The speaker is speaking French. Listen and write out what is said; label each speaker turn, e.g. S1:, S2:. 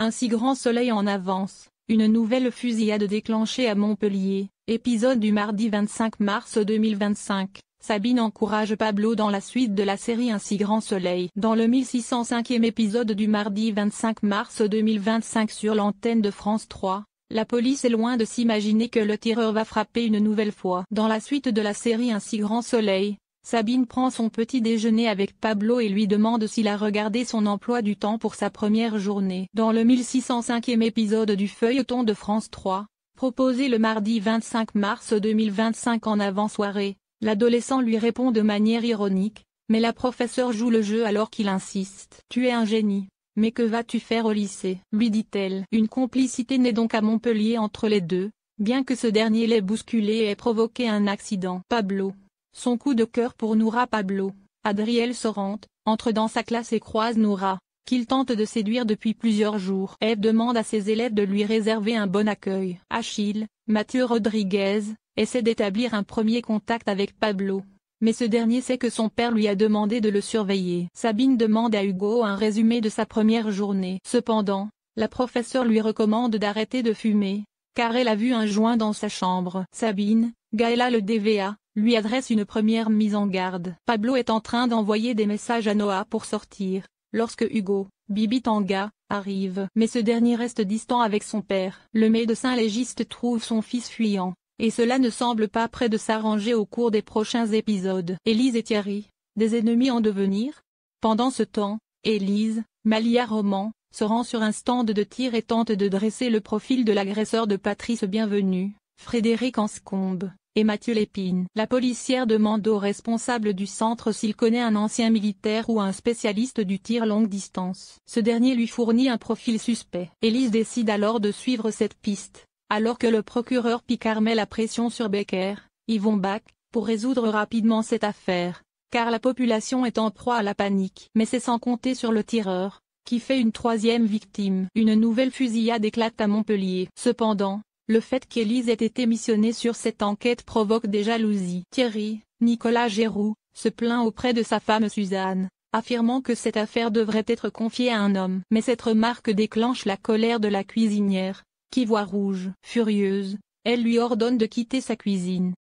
S1: Un si grand soleil en avance, une nouvelle fusillade déclenchée à Montpellier, épisode du mardi 25 mars 2025. Sabine encourage Pablo dans la suite de la série Un si grand soleil. Dans le 1605e épisode du mardi 25 mars 2025 sur l'antenne de France 3, la police est loin de s'imaginer que le tireur va frapper une nouvelle fois. Dans la suite de la série Un si grand soleil, Sabine prend son petit déjeuner avec Pablo et lui demande s'il a regardé son emploi du temps pour sa première journée. Dans le 1605e épisode du feuilleton de France 3, proposé le mardi 25 mars 2025 en avant-soirée, l'adolescent lui répond de manière ironique, mais la professeure joue le jeu alors qu'il insiste. « Tu es un génie, mais que vas-tu faire au lycée ?» lui dit-elle. Une complicité naît donc à Montpellier entre les deux, bien que ce dernier l'ait bousculé et ait provoqué un accident. Pablo. Son coup de cœur pour Noura. Pablo, Adriel Sorante, entre dans sa classe et croise Noura, qu'il tente de séduire depuis plusieurs jours. Ève demande à ses élèves de lui réserver un bon accueil. Achille, Mathieu Rodriguez, essaie d'établir un premier contact avec Pablo, mais ce dernier sait que son père lui a demandé de le surveiller. Sabine demande à Hugo un résumé de sa première journée. Cependant, la professeure lui recommande d'arrêter de fumer, car elle a vu un joint dans sa chambre. Sabine, Gaëla le DVA, lui adresse une première mise en garde. Pablo est en train d'envoyer des messages à Noah pour sortir, lorsque Hugo, Bibi Tanga, arrive. Mais ce dernier reste distant avec son père. Le médecin légiste trouve son fils fuyant, et cela ne semble pas près de s'arranger au cours des prochains épisodes. Élise et Thierry, des ennemis en devenir? Pendant ce temps, Élise, Malia Roman, se rend sur un stand de tir et tente de dresser le profil de l'agresseur de Patrice Bienvenu, Frédéric Anscombe, et Mathieu Lépine. La policière demande au responsable du centre s'il connaît un ancien militaire ou un spécialiste du tir longue distance. Ce dernier lui fournit un profil suspect. Élise décide alors de suivre cette piste, alors que le procureur Picard met la pression sur Becker, Yvon Bach, pour résoudre rapidement cette affaire, car la population est en proie à la panique. Mais c'est sans compter sur le tireur, qui fait une troisième victime. Une nouvelle fusillade éclate à Montpellier. Cependant, le fait qu'Élise ait été missionnée sur cette enquête provoque des jalousies. Thierry, Nicolas Géroux, se plaint auprès de sa femme Suzanne, affirmant que cette affaire devrait être confiée à un homme. Mais cette remarque déclenche la colère de la cuisinière, qui voit rouge. Furieuse, elle lui ordonne de quitter sa cuisine.